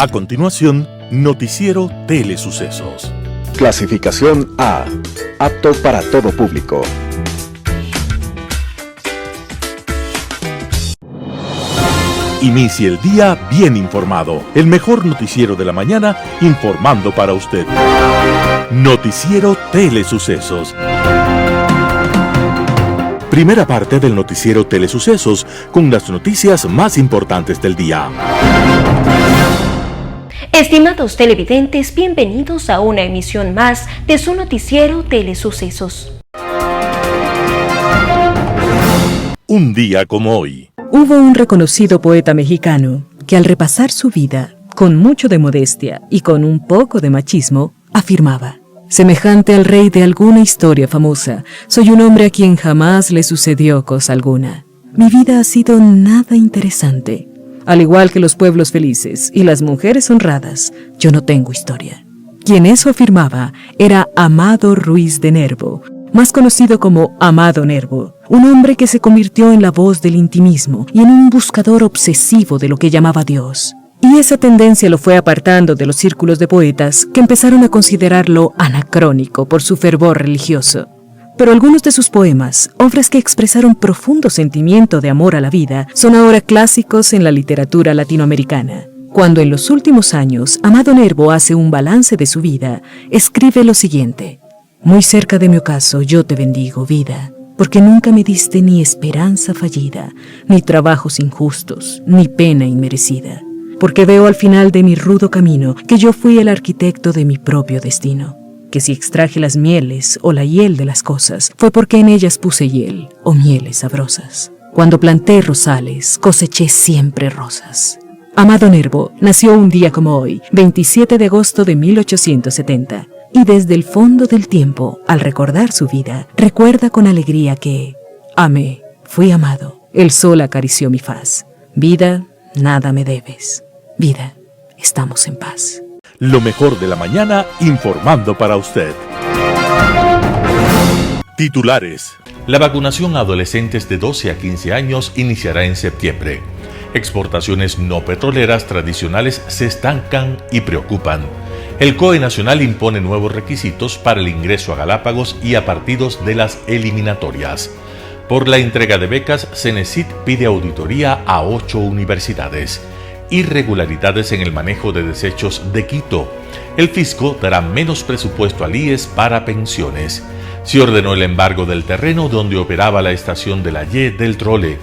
A continuación, Noticiero Telesucesos. Clasificación A. Apto para todo público. Inicie el día bien informado. El mejor noticiero de la mañana informando para usted. Noticiero Telesucesos. Primera parte del noticiero Telesucesos con las noticias más importantes del día. Estimados televidentes, bienvenidos a una emisión más de su noticiero Telesucesos. Un día como hoy. Hubo un reconocido poeta mexicano que al repasar su vida, con mucho de modestia y con un poco de machismo, afirmaba: semejante al rey de alguna historia famosa, soy un hombre a quien jamás le sucedió cosa alguna. Mi vida ha sido nada interesante. Al igual que los pueblos felices y las mujeres honradas, yo no tengo historia. Quien eso afirmaba era Amado Ruiz de Nervo, más conocido como Amado Nervo, un hombre que se convirtió en la voz del intimismo y en un buscador obsesivo de lo que llamaba Dios. Y esa tendencia lo fue apartando de los círculos de poetas que empezaron a considerarlo anacrónico por su fervor religioso. Pero algunos de sus poemas, obras que expresaron profundo sentimiento de amor a la vida, son ahora clásicos en la literatura latinoamericana. Cuando en los últimos años Amado Nervo hace un balance de su vida, escribe lo siguiente: muy cerca de mi ocaso yo te bendigo, vida, porque nunca me diste ni esperanza fallida, ni trabajos injustos, ni pena inmerecida. Porque veo al final de mi rudo camino que yo fui el arquitecto de mi propio destino. Que si extraje las mieles o la hiel de las cosas, fue porque en ellas puse hiel o mieles sabrosas. Cuando planté rosales, coseché siempre rosas. Amado Nervo nació un día como hoy, 27 de agosto de 1870, y desde el fondo del tiempo, al recordar su vida, recuerda con alegría que amé, fui amado, el sol acarició mi faz. Vida, nada me debes. Vida, estamos en paz. Lo mejor de la mañana informando para usted. Titulares. La vacunación a adolescentes de 12 a 15 años iniciará en septiembre. Exportaciones no petroleras tradicionales se estancan y preocupan. El COE Nacional impone nuevos requisitos para el ingreso a Galápagos y a partidos de las eliminatorias. Por la entrega de becas, Cenecit pide auditoría a 8 universidades. Irregularidades en el manejo de desechos de Quito. El fisco dará menos presupuesto al IES para pensiones. Se ordenó el embargo del terreno donde operaba la estación de la Y del Trole.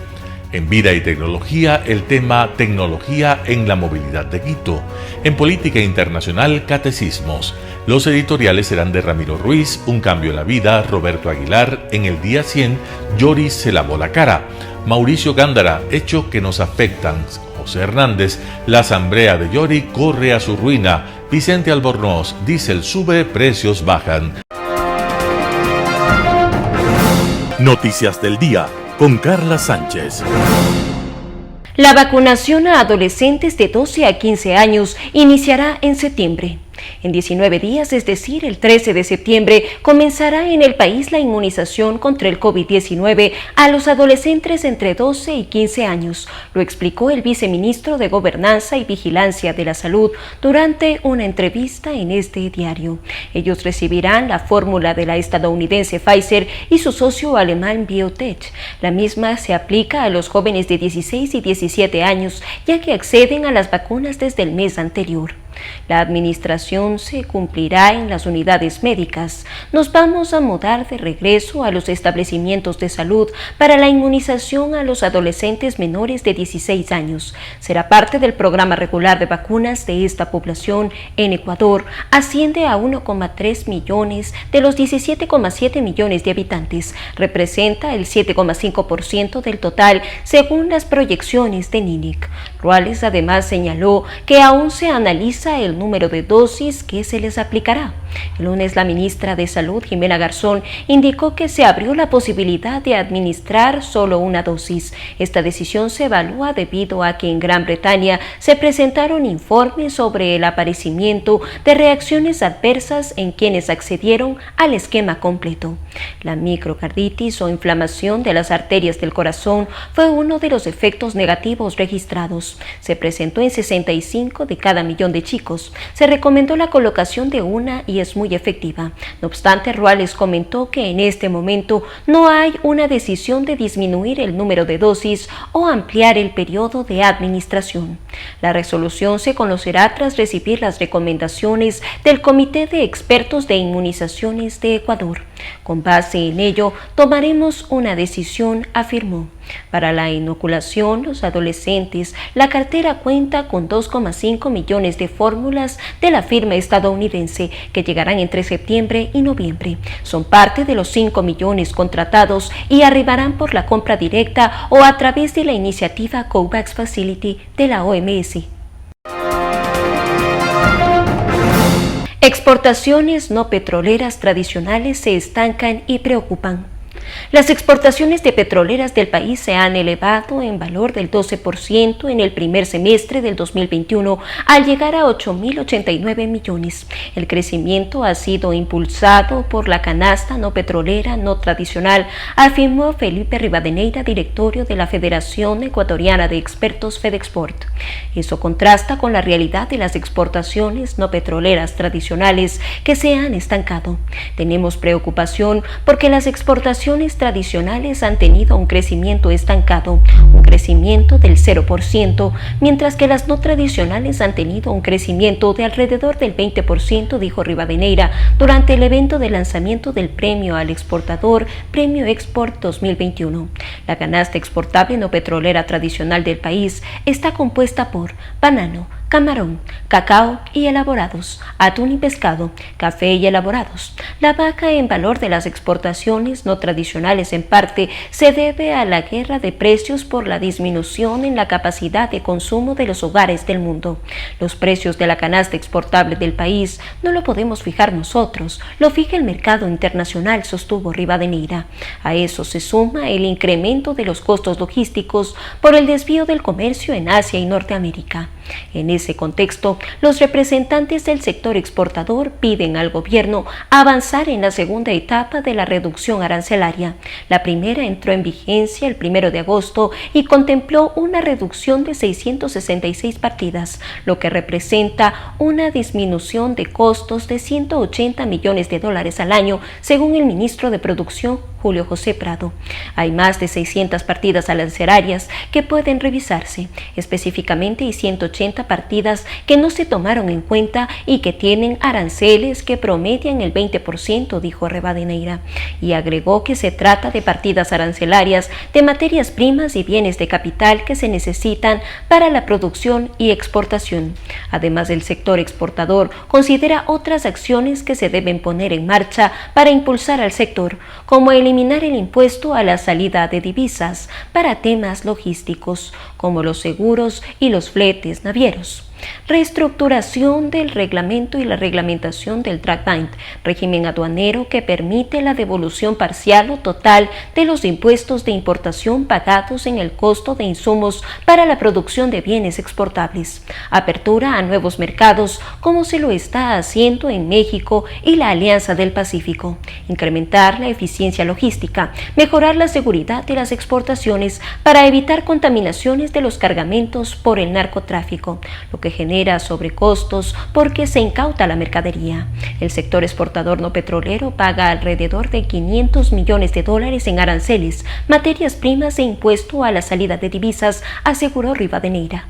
En Vida y Tecnología, el tema Tecnología en la movilidad de Quito. En Política Internacional, Catecismos. Los editoriales serán de Ramiro Ruiz, Un cambio en la vida, Roberto Aguilar, En el día 100, Yoris se lavó la cara. Mauricio Gándara, Hechos que nos afectan. José Hernández, La asamblea de Yori corre a su ruina. Vicente Albornoz, Diesel sube, precios bajan. Noticias del día con Carla Sánchez. La vacunación a adolescentes de 12 a 15 años iniciará en septiembre. En 19 días, es decir, el 13 de septiembre, comenzará en el país la inmunización contra el COVID-19 a los adolescentes entre 12 y 15 años, lo explicó el viceministro de Gobernanza y Vigilancia de la Salud durante una entrevista en este diario. Ellos recibirán la fórmula de la estadounidense Pfizer y su socio alemán BioNTech. La misma se aplica a los jóvenes de 16 y 17 años, ya que acceden a las vacunas desde el mes anterior. La administración se cumplirá en las unidades médicas. Nos vamos a mudar de regreso a los establecimientos de salud para la inmunización a los adolescentes menores de 16 años. Será parte del programa regular de vacunas de esta población en Ecuador. Asciende a 1,3 millones de los 17,7 millones de habitantes. Representa el 7,5% del total según las proyecciones de NINIC. Ruales además señaló que aún se analiza el número de dosis que se les aplicará. El lunes la ministra de Salud, Jimena Garzón, indicó que se abrió la posibilidad de administrar solo una dosis. Esta decisión se evalúa debido a que en Gran Bretaña se presentaron informes sobre el aparecimiento de reacciones adversas en quienes accedieron al esquema completo. La microcarditis o inflamación de las arterias del corazón fue uno de los efectos negativos registrados. chicos. Se presentó en 65 de cada millón de chicos. Se recomendó la colocación de una y es muy efectiva. No obstante, Ruales comentó que en este momento no hay una decisión de disminuir el número de dosis o ampliar el periodo de administración. La resolución se conocerá tras recibir las recomendaciones del Comité de Expertos de Inmunizaciones de Ecuador. Con base en ello, tomaremos una decisión, afirmó. Para la inoculación, los adolescentes, la cartera cuenta con 2,5 millones de fórmulas de la firma estadounidense que llegarán entre septiembre y noviembre. Son parte de los 5 millones contratados y arribarán por la compra directa o a través de la iniciativa COVAX Facility de la OMS. Exportaciones no petroleras tradicionales se estancan y preocupan. Las exportaciones de petroleras del país se han elevado en valor del 12% en el primer semestre del 2021 al llegar a 8.089 millones. El crecimiento ha sido impulsado por la canasta no petrolera no tradicional, afirmó Felipe Rivadeneira, directorio de la Federación Ecuatoriana de Expertos Fedexport. Eso contrasta con la realidad de las exportaciones no petroleras tradicionales que se han estancado. Tenemos preocupación porque las exportaciones tradicionales han tenido un crecimiento estancado, un crecimiento del 0%, mientras que las no tradicionales han tenido un crecimiento de alrededor del 20%, dijo Rivadeneira durante el evento de lanzamiento del Premio al Exportador, Premio Export 2021. La canasta exportable no petrolera tradicional del país está compuesta por banano, camarón, cacao y elaborados, atún y pescado, café y elaborados. La baja en valor de las exportaciones no tradicionales en parte se debe a la guerra de precios por la disminución en la capacidad de consumo de los hogares del mundo. Los precios de la canasta exportable del país no lo podemos fijar nosotros, lo fija el mercado internacional, sostuvo Rivadeneira. A eso se suma el incremento de los costos logísticos por el desvío del comercio en Asia y Norteamérica. En ese contexto, los representantes del sector exportador piden al gobierno avanzar en la segunda etapa de la reducción arancelaria. La primera entró en vigencia el 1 de agosto y contempló una reducción de 666 partidas, lo que representa una disminución de costos de 180 millones de dólares al año, según el ministro de Producción, Julio José Prado. Hay más de 600 partidas arancelarias que pueden revisarse. Específicamente hay 180 partidas que no se tomaron en cuenta y que tienen aranceles que promedian el 20%, dijo Rivadeneira, y agregó que se trata de partidas arancelarias de materias primas y bienes de capital que se necesitan para la producción y exportación. Además, el sector exportador considera otras acciones que se deben poner en marcha para impulsar al sector, como eliminar el impuesto a la salida de divisas para temas logísticos, como los seguros y los fletes navieros. Reestructuración del reglamento y la reglamentación del Trackbind, régimen aduanero que permite la devolución parcial o total de los impuestos de importación pagados en el costo de insumos para la producción de bienes exportables. Apertura a nuevos mercados, como se lo está haciendo en México y la Alianza del Pacífico. Incrementar la eficiencia logística, mejorar la seguridad de las exportaciones para evitar contaminaciones de los cargamentos por el narcotráfico, lo que genera sobrecostos porque se incauta la mercadería. El sector exportador no petrolero paga alrededor de 500 millones de dólares en aranceles, materias primas e impuesto a la salida de divisas, aseguró Rivadeneira.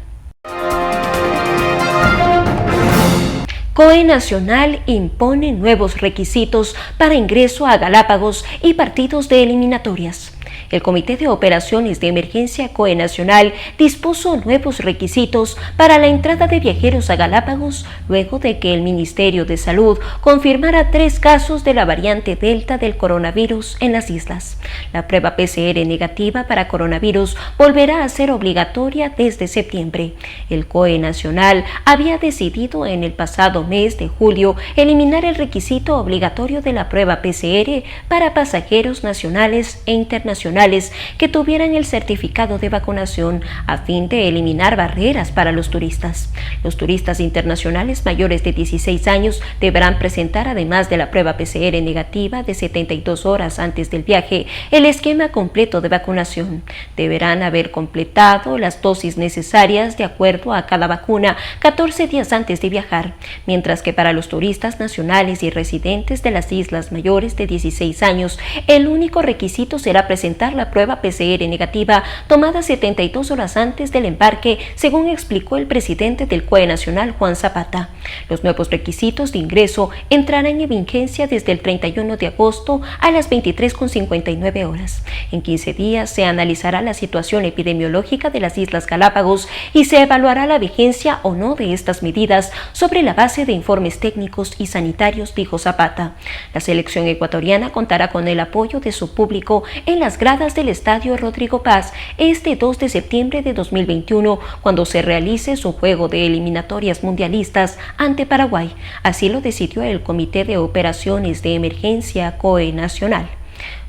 COE Nacional impone nuevos requisitos para ingreso a Galápagos y partidos de eliminatorias. El Comité de Operaciones de Emergencia COE Nacional dispuso nuevos requisitos para la entrada de viajeros a Galápagos luego de que el Ministerio de Salud confirmara 3 casos de la variante Delta del coronavirus en las islas. La prueba PCR negativa para coronavirus volverá a ser obligatoria desde septiembre. El COE Nacional había decidido en el pasado mes de julio eliminar el requisito obligatorio de la prueba PCR para pasajeros nacionales e internacionales nacionales que tuvieran el certificado de vacunación a fin de eliminar barreras para los turistas. Los turistas internacionales mayores de 16 años deberán presentar, además de la prueba PCR negativa de 72 horas antes del viaje, el esquema completo de vacunación. Deberán haber completado las dosis necesarias de acuerdo a cada vacuna 14 días antes de viajar, mientras que para los turistas nacionales y residentes de las islas mayores de 16 años, el único requisito será presentar la prueba PCR negativa tomada 72 horas antes del embarque, según explicó el presidente del COE Nacional, Juan Zapata. Los nuevos requisitos de ingreso entrarán en vigencia desde el 31 de agosto a las 23:59 horas. En 15 días se analizará la situación epidemiológica de las Islas Galápagos y se evaluará la vigencia o no de estas medidas sobre la base de informes técnicos y sanitarios, dijo Zapata. La selección ecuatoriana contará con el apoyo de su público en las gradas del Estadio Rodrigo Paz este 2 de septiembre de 2021, cuando se realice su juego de eliminatorias mundialistas ante Paraguay. Así lo decidió el Comité de Operaciones de Emergencia COE Nacional.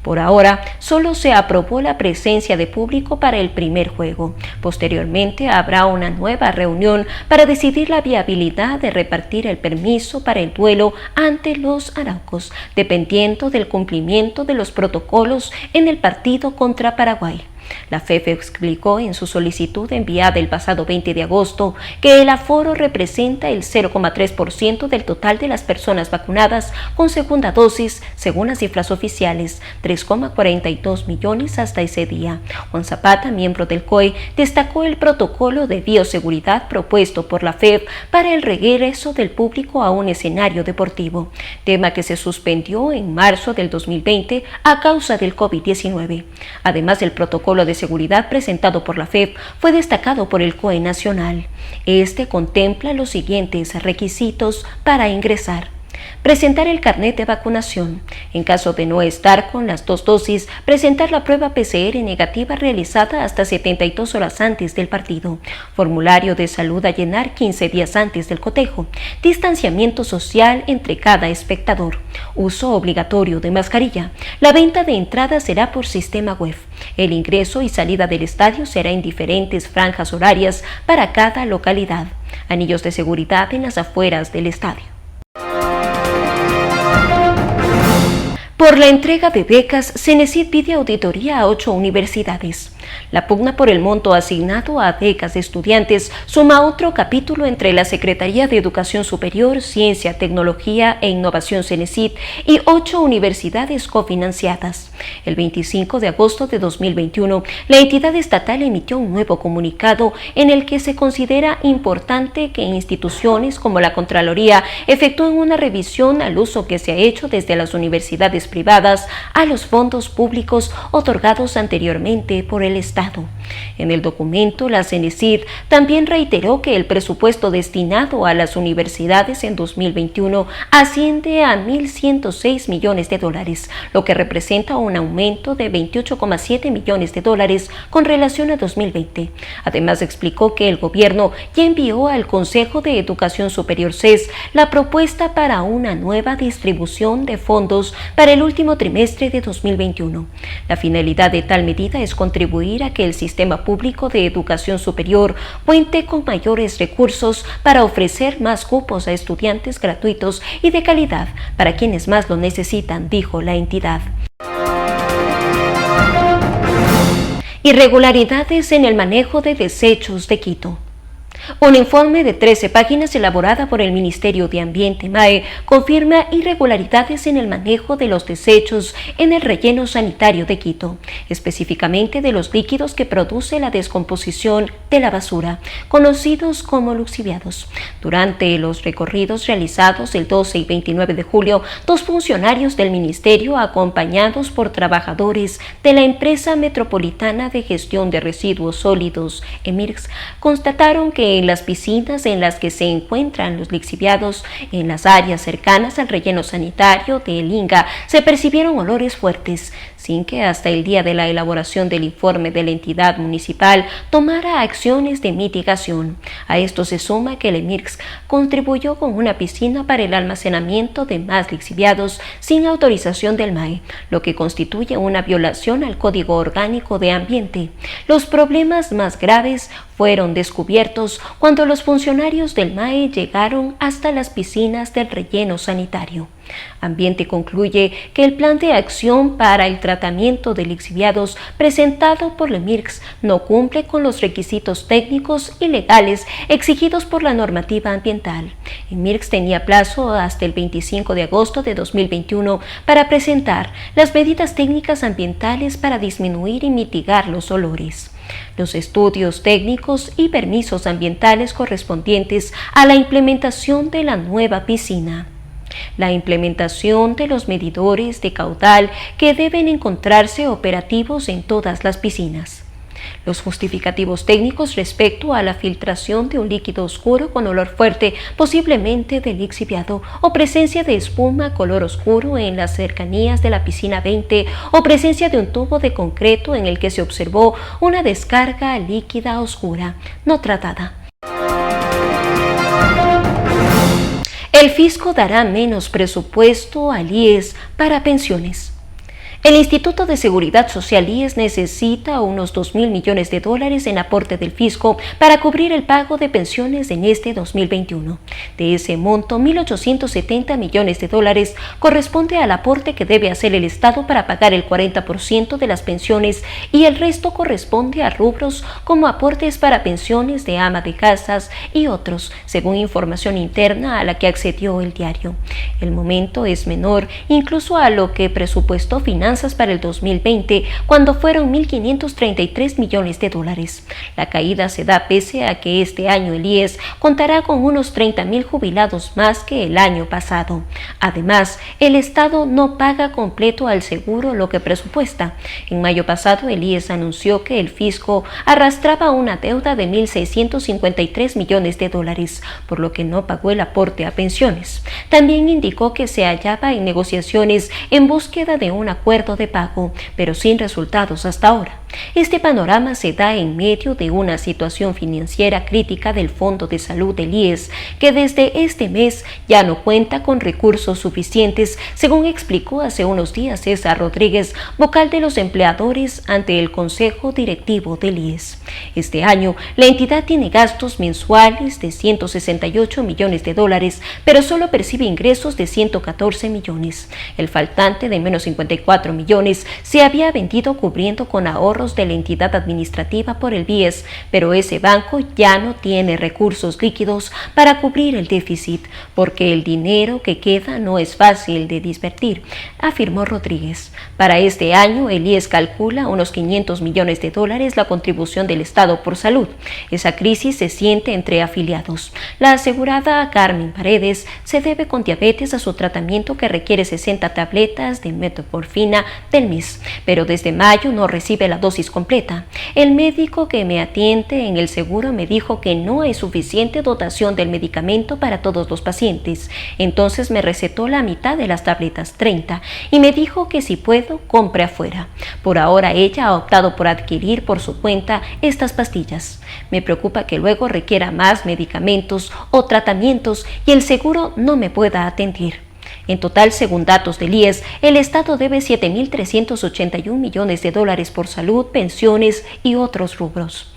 Por ahora, solo se aprobó la presencia de público para el primer juego. Posteriormente, habrá una nueva reunión para decidir la viabilidad de repartir el permiso para el duelo ante los araucos, dependiendo del cumplimiento de los protocolos en el partido contra Paraguay. La FEF explicó en su solicitud enviada el pasado 20 de agosto que el aforo representa el 0,3% del total de las personas vacunadas con segunda dosis, según las cifras oficiales, 3,42 millones hasta ese día. Juan Zapata, miembro del COE, destacó el protocolo de bioseguridad propuesto por la FEF para el regreso del público a un escenario deportivo, tema que se suspendió en marzo del 2020 a causa del COVID-19. Además, el protocolo de seguridad presentado por la FEF fue destacado por el COE Nacional. Este contempla los siguientes requisitos para ingresar: presentar el carnet de vacunación. En caso de no estar con las 2 dosis, presentar la prueba PCR negativa realizada hasta 72 horas antes del partido. Formulario de salud a llenar 15 días antes del cotejo. Distanciamiento social entre cada espectador. Uso obligatorio de mascarilla. La venta de entradas será por sistema web. El ingreso y salida del estadio será en diferentes franjas horarias para cada localidad. Anillos de seguridad en las afueras del estadio. Por la entrega de becas, CENESID pide auditoría a 8 universidades. La pugna por el monto asignado a becas de estudiantes suma otro capítulo entre la Secretaría de Educación Superior, Ciencia, Tecnología e Innovación CENESID y 8 universidades cofinanciadas. El 25 de agosto de 2021, la entidad estatal emitió un nuevo comunicado en el que se considera importante que instituciones como la Contraloría efectúen una revisión al uso que se ha hecho desde las universidades privadas a los fondos públicos otorgados anteriormente por el Estado. En el documento, la CENESID también reiteró que el presupuesto destinado a las universidades en 2021 asciende a $1.106 millones, lo que representa un aumento de $28,7 millones con relación a 2020. Además, explicó que el gobierno ya envió al Consejo de Educación Superior CES la propuesta para una nueva distribución de fondos para el último trimestre de 2021. La finalidad de tal medida es contribuir a que el sistema público de educación superior cuente con mayores recursos para ofrecer más cupos a estudiantes gratuitos y de calidad para quienes más lo necesitan, dijo la entidad. Irregularidades en el manejo de desechos de Quito. Un informe de 13 páginas elaborada por el Ministerio de Ambiente MAE confirma irregularidades en el manejo de los desechos en el relleno sanitario de Quito, específicamente de los líquidos que produce la descomposición de la basura, conocidos como lixiviados. Durante los recorridos realizados el 12 y 29 de julio, 2 funcionarios del Ministerio, acompañados por trabajadores de la Empresa Metropolitana de Gestión de Residuos Sólidos, EMIRGS, constataron que en las piscinas en las que se encuentran los lixiviados en las áreas cercanas al relleno sanitario de El Inga se percibieron olores fuertes, sin que hasta el día de la elaboración del informe de la entidad municipal tomara acciones de mitigación. A esto se suma que el EMIRCS contribuyó con una piscina para el almacenamiento de más lixiviados sin autorización del MAE, lo que constituye una violación al Código Orgánico de Ambiente. Los problemas más graves fueron descubiertos cuando los funcionarios del MAE llegaron hasta las piscinas del relleno sanitario. Ambiente concluye que el plan de acción para el tratamiento de lixiviados presentado por el EMIRCS no cumple con los requisitos técnicos y legales exigidos por la normativa ambiental. El EMIRCS tenía plazo hasta el 25 de agosto de 2021 para presentar las medidas técnicas ambientales para disminuir y mitigar los olores. Los estudios técnicos y permisos ambientales correspondientes a la implementación de la nueva piscina. La implementación de los medidores de caudal que deben encontrarse operativos en todas las piscinas. Los justificativos técnicos respecto a la filtración de un líquido oscuro con olor fuerte, posiblemente de lixiviado, o presencia de espuma color oscuro en las cercanías de la piscina 20, o presencia de un tubo de concreto en el que se observó una descarga líquida oscura, no tratada. El fisco dará menos presupuesto al IES para pensiones. El Instituto de Seguridad Social IES necesita unos 2.000 millones de dólares en aporte del fisco para cubrir el pago de pensiones en este 2021. De ese monto, 1.870 millones de dólares corresponde al aporte que debe hacer el Estado para pagar el 40% de las pensiones y el resto corresponde a rubros como aportes para pensiones de ama de casas y otros, según información interna a la que accedió el diario. El monto es menor incluso a lo que presupuestó Finanzas para el 2020, cuando fueron 1.533 millones de dólares. La caída se da pese a que este año el IES contará con unos 30.000 jubilados más que el año pasado. Además, el Estado no paga completo al seguro lo que presupuesta. En mayo pasado, el IES anunció que el fisco arrastraba una deuda de 1.653 millones de dólares, por lo que no pagó el aporte a pensiones. También indicó que se hallaba en negociaciones en búsqueda de un acuerdo de pago, pero sin resultados hasta ahora. Este panorama se da en medio de una situación financiera crítica del Fondo de Salud del IES, que desde este mes ya no cuenta con recursos suficientes, según explicó hace unos días César Rodríguez, vocal de los empleadores ante el Consejo Directivo del IES. Este año, la entidad tiene gastos mensuales de 168 millones de dólares, pero solo percibe ingresos de 114 millones. El faltante de menos 54 millones se había vendido cubriendo con ahorros de la entidad administrativa por el BIES, pero ese banco ya no tiene recursos líquidos para cubrir el déficit, porque el dinero que queda no es fácil de disvertir, afirmó Rodríguez. Para este año, el IES calcula unos 500 millones de dólares la contribución del Estado por salud. Esa crisis se siente entre afiliados. La asegurada Carmen Paredes se debe con diabetes a su tratamiento que requiere 60 tabletas de metformina del mes, pero desde mayo no recibe la dosis completa. El médico que me atiende en el seguro me dijo que no hay suficiente dotación del medicamento para todos los pacientes. Entonces me recetó la mitad de las tabletas, 30, y me dijo que si puedo, compre afuera. Por ahora ella ha optado por adquirir por su cuenta estas pastillas. Me preocupa que luego requiera más medicamentos o tratamientos y el seguro no me pueda atender. En total, según datos del IES, el Estado debe 7.381 millones de dólares por salud, pensiones y otros rubros.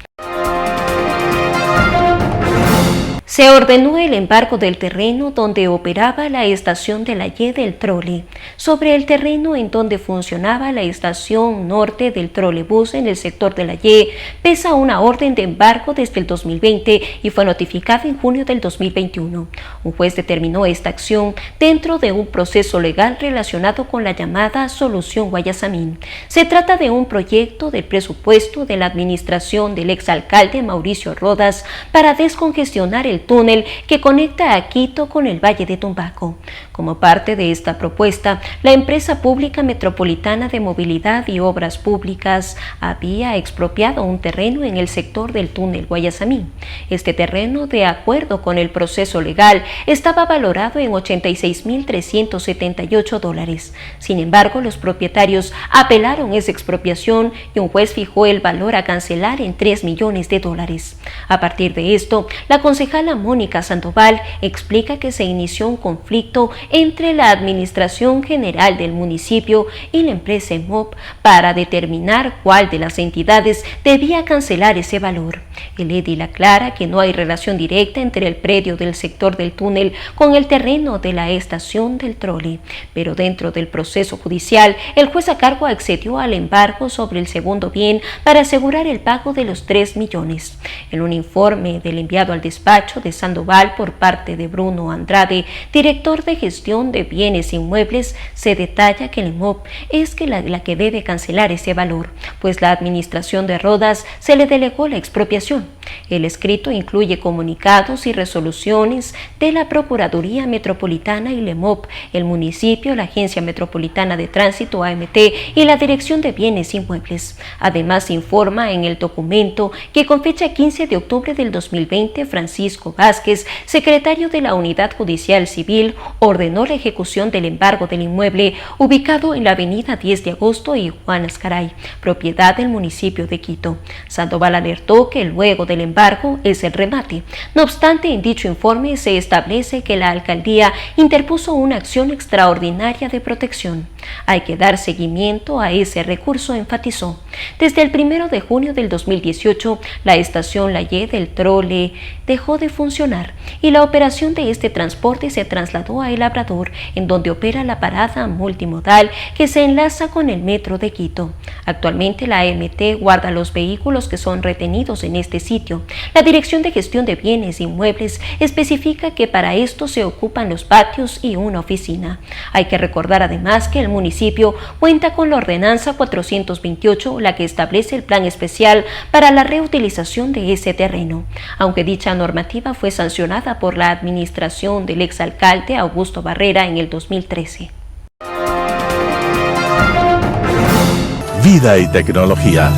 Se ordenó el embargo del terreno donde operaba la estación de la Y del trole. Sobre el terreno en donde funcionaba la estación norte del trolebús en el sector de la Y, pesa una orden de embargo desde el 2020 y fue notificada en junio del 2021. Un juez determinó esta acción dentro de un proceso legal relacionado con la llamada Solución Guayasamín. Se trata de un proyecto del presupuesto de la administración del exalcalde Mauricio Rodas para descongestionar el túnel que conecta a Quito con el Valle de Tumbaco. Como parte de esta propuesta, la empresa pública metropolitana de movilidad y obras públicas había expropiado un terreno en el sector del túnel Guayasamín. Este terreno, de acuerdo con el proceso legal, estaba valorado en $86.378. Sin embargo, los propietarios apelaron esa expropiación y un juez fijó el valor a cancelar en $3 millones. A partir de esto, la concejala Mónica Sandoval explica que se inició un conflicto entre la Administración General del municipio y la empresa EMOP para determinar cuál de las entidades debía cancelar ese valor. El edil aclara que no hay relación directa entre el predio del sector del túnel con el terreno de la estación del trole, pero dentro del proceso judicial, el juez a cargo accedió al embargo sobre el segundo bien para asegurar el pago de los 3 millones. En un informe del enviado al despacho de Sandoval por parte de Bruno Andrade, director de gestión de bienes inmuebles, se detalla que el EMOP es la que debe cancelar ese valor, pues la administración de Rodas se le delegó la expropiación. El escrito incluye comunicados y resoluciones de la Procuraduría Metropolitana y el EMOP, el municipio, la Agencia Metropolitana de Tránsito AMT y la Dirección de Bienes Inmuebles. Además, informa en el documento que con fecha 15 de octubre del 2020, Francisco Vázquez, secretario de la Unidad Judicial Civil, ordenó la ejecución del embargo del inmueble ubicado en la avenida 10 de agosto y Juan Azcaray, propiedad del municipio de Quito. Sandoval alertó que luego del embargo es el remate. No obstante, en dicho informe se establece que la alcaldía interpuso una acción extraordinaria de protección. Hay que dar seguimiento a ese recurso, enfatizó. Desde el 1 de junio del 2018, la estación La Y del trole dejó de funcionar y la operación de este transporte se trasladó a El Labrador, en donde opera la parada multimodal que se enlaza con el metro de Quito. Actualmente la AMT guarda los vehículos que son retenidos en este sitio. La Dirección de Gestión de Bienes Inmuebles especifica que para esto se ocupan los patios y una oficina. Hay que recordar además que el municipio cuenta con la ordenanza 428, la que establece el plan especial para la reutilización de ese terreno, aunque dicha normativa fue sancionada por la administración del exalcalde Augusto Barrera en el 2013. Vida y tecnología.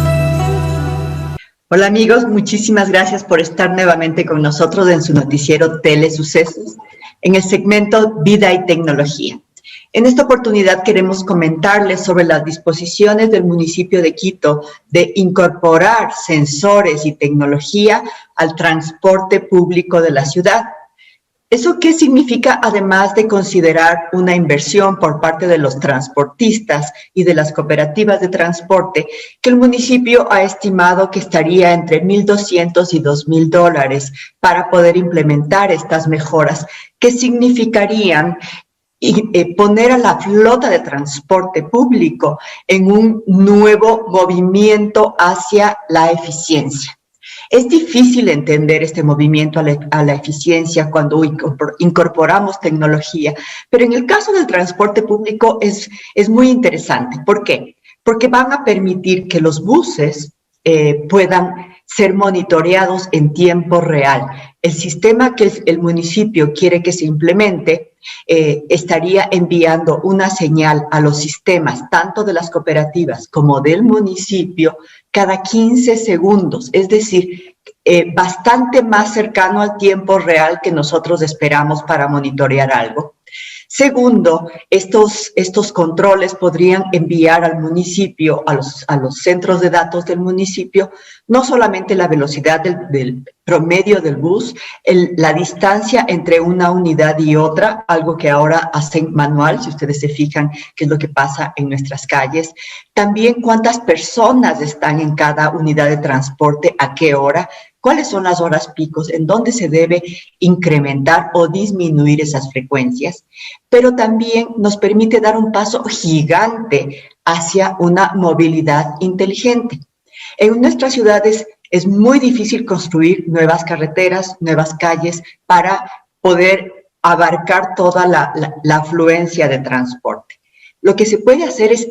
Hola amigos, muchísimas gracias por estar nuevamente con nosotros en su noticiero Telesucesos, en el segmento Vida y Tecnología. En esta oportunidad queremos comentarles sobre las disposiciones del municipio de Quito de incorporar sensores y tecnología al transporte público de la ciudad. ¿Eso qué significa, además de considerar una inversión por parte de los transportistas y de las cooperativas de transporte, que el municipio ha estimado que estaría entre $1.200 y $2.000 para poder implementar estas mejoras, que significarían poner a la flota de transporte público en un nuevo movimiento hacia la eficiencia? Es difícil entender este movimiento a la eficiencia cuando incorporamos tecnología, pero en el caso del transporte público es muy interesante. ¿Por qué? Porque van a permitir que los buses puedan ser monitoreados en tiempo real. El sistema que el municipio quiere que se implemente estaría enviando una señal a los sistemas, tanto de las cooperativas como del municipio, cada 15 segundos, es decir, bastante más cercano al tiempo real que nosotros esperamos para monitorear algo. Segundo, estos controles podrían enviar al municipio, a los centros de datos del municipio, no solamente la velocidad del promedio del bus, la distancia entre una unidad y otra, algo que ahora hacen manual, si ustedes se fijan qué es lo que pasa en nuestras calles. También cuántas personas están en cada unidad de transporte, a qué hora, cuáles son las horas picos, en dónde se debe incrementar o disminuir esas frecuencias, pero también nos permite dar un paso gigante hacia una movilidad inteligente. En nuestras ciudades es muy difícil construir nuevas carreteras, nuevas calles para poder abarcar toda la afluencia de transporte. Lo que se puede hacer es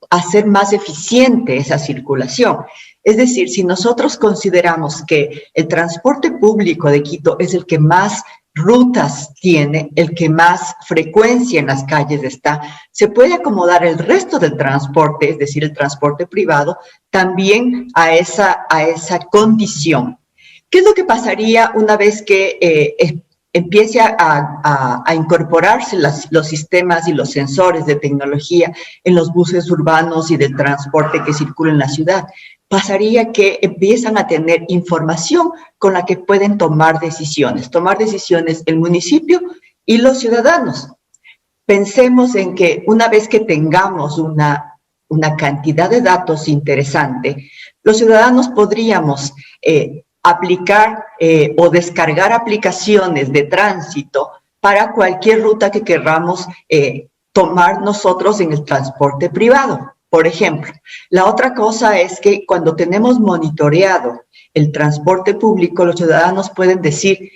hacer más eficiente esa circulación. Es decir, si nosotros consideramos que el transporte público de Quito es el que más rutas tiene, el que más frecuencia en las calles está, se puede acomodar el resto del transporte, es decir, el transporte privado, también a esa condición. ¿Qué es lo que pasaría una vez que empiece a incorporarse los sistemas y los sensores de tecnología en los buses urbanos y del transporte que circula en la ciudad? Pasaría que empiezan a tener información con la que pueden tomar decisiones el municipio y los ciudadanos. Pensemos en que una vez que tengamos una cantidad de datos interesante, los ciudadanos podríamos aplicar o descargar aplicaciones de tránsito para cualquier ruta que queramos tomar nosotros en el transporte privado. Por ejemplo, la otra cosa es que cuando tenemos monitoreado el transporte público, los ciudadanos pueden decir,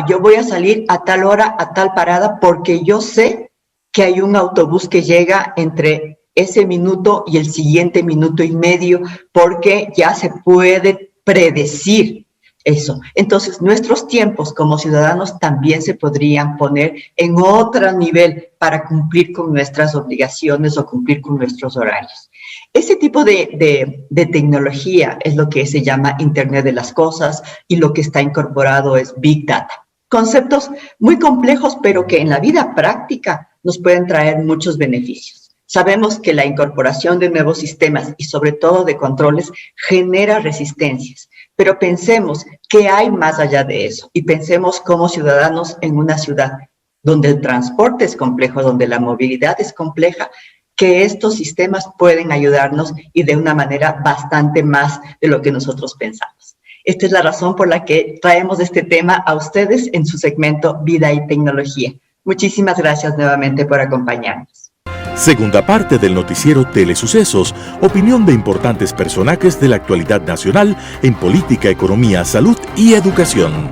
yo voy a salir a tal hora, a tal parada, porque yo sé que hay un autobús que llega entre ese minuto y el siguiente minuto y medio, porque ya se puede predecir eso. Entonces, nuestros tiempos como ciudadanos también se podrían poner en otro nivel para cumplir con nuestras obligaciones o cumplir con nuestros horarios. Ese tipo de tecnología es lo que se llama Internet de las Cosas y lo que está incorporado es Big Data. Conceptos muy complejos, pero que en la vida práctica nos pueden traer muchos beneficios. Sabemos que la incorporación de nuevos sistemas y sobre todo de controles genera resistencias, pero pensemos qué hay más allá de eso y pensemos como ciudadanos en una ciudad donde el transporte es complejo, donde la movilidad es compleja, que estos sistemas pueden ayudarnos y de una manera bastante más de lo que nosotros pensamos. Esta es la razón por la que traemos este tema a ustedes en su segmento Vida y Tecnología. Muchísimas gracias nuevamente por acompañarnos. Segunda parte del noticiero Telesucesos, opinión de importantes personajes de la actualidad nacional en política, economía, salud y educación.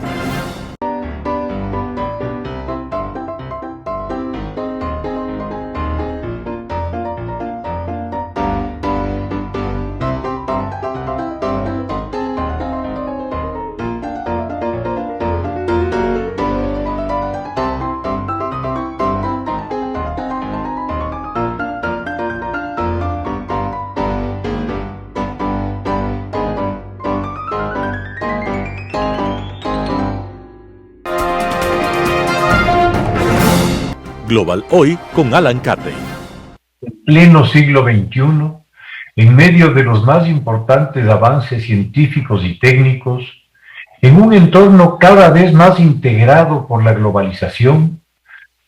Global Hoy con Alan Catey. En pleno siglo XXI, en medio de los más importantes avances científicos y técnicos, en un entorno cada vez más integrado por la globalización,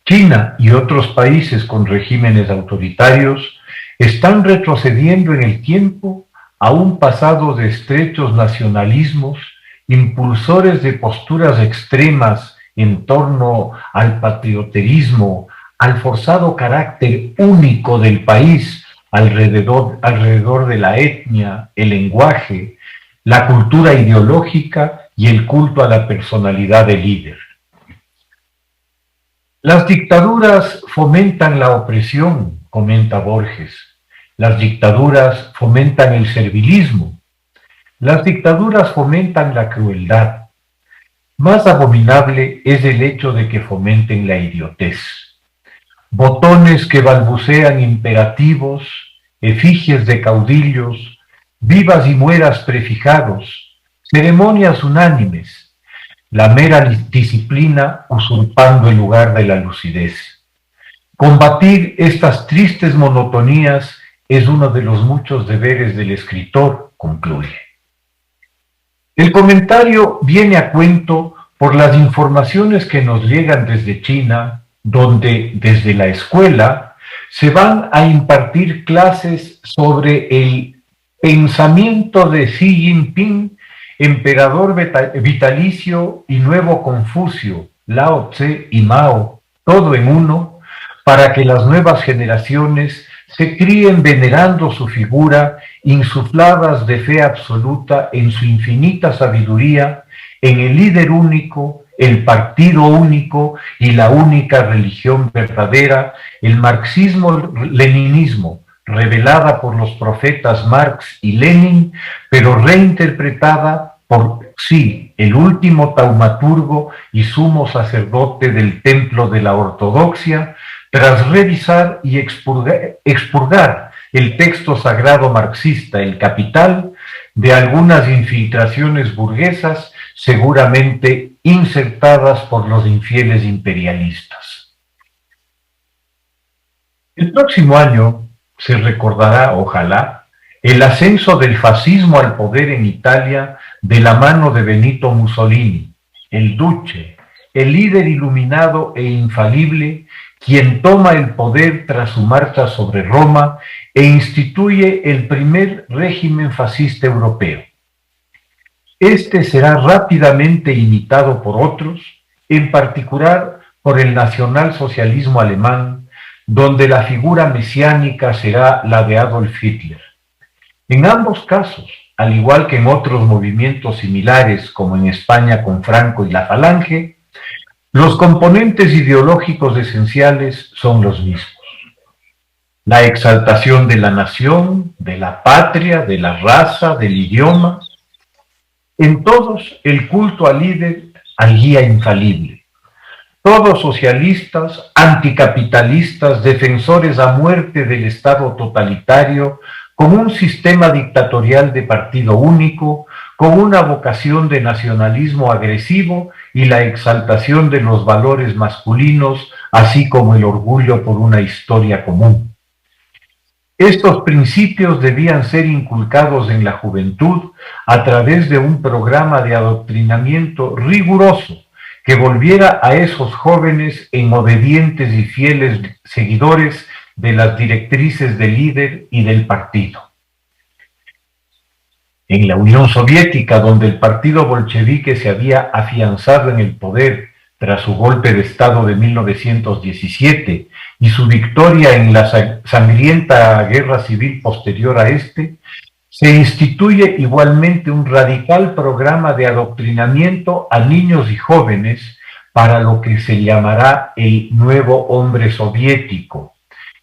China y otros países con regímenes autoritarios están retrocediendo en el tiempo a un pasado de estrechos nacionalismos, impulsores de posturas extremas en torno al patrioterismo, al forzado carácter único del país alrededor de la etnia, el lenguaje, la cultura ideológica y el culto a la personalidad del líder. Las dictaduras fomentan la opresión, comenta Borges. Las dictaduras fomentan el servilismo. Las dictaduras fomentan la crueldad. Más abominable es el hecho de que fomenten la idiotez. Botones que balbucean imperativos, efigies de caudillos, vivas y mueras prefijados, ceremonias unánimes, la mera disciplina usurpando el lugar de la lucidez. Combatir estas tristes monotonías es uno de los muchos deberes del escritor, concluye. El comentario viene a cuento por las informaciones que nos llegan desde China, donde desde la escuela se van a impartir clases sobre el pensamiento de Xi Jinping, emperador vitalicio y nuevo Confucio, Lao Tse y Mao, todo en uno, para que las nuevas generaciones se críen venerando su figura, insufladas de fe absoluta en su infinita sabiduría, en el líder único, el partido único y la única religión verdadera, el marxismo-leninismo, revelada por los profetas Marx y Lenin, pero reinterpretada por Xi, el último taumaturgo y sumo sacerdote del templo de la ortodoxia, tras revisar y expurgar el texto sagrado marxista, El Capital, de algunas infiltraciones burguesas seguramente insertadas por los infieles imperialistas. El próximo año se recordará, ojalá, el ascenso del fascismo al poder en Italia de la mano de Benito Mussolini, el Duce, el líder iluminado e infalible, quien toma el poder tras su marcha sobre Roma e instituye el primer régimen fascista europeo. Este será rápidamente imitado por otros, en particular por el nacionalsocialismo alemán, donde la figura mesiánica será la de Adolf Hitler. En ambos casos, al igual que en otros movimientos similares como en España con Franco y la Falange, los componentes ideológicos esenciales son los mismos. La exaltación de la nación, de la patria, de la raza, del idioma. En todos, el culto al líder, al guía infalible. Todos socialistas, anticapitalistas, defensores a muerte del Estado totalitario, con un sistema dictatorial de partido único, con una vocación de nacionalismo agresivo y la exaltación de los valores masculinos, así como el orgullo por una historia común. Estos principios debían ser inculcados en la juventud a través de un programa de adoctrinamiento riguroso que volviera a esos jóvenes en obedientes y fieles seguidores de las directrices del líder y del partido. En la Unión Soviética, donde el partido bolchevique se había afianzado en el poder tras su golpe de Estado de 1917 y su victoria en la sangrienta guerra civil posterior a este, se instituye igualmente un radical programa de adoctrinamiento a niños y jóvenes para lo que se llamará el nuevo hombre soviético,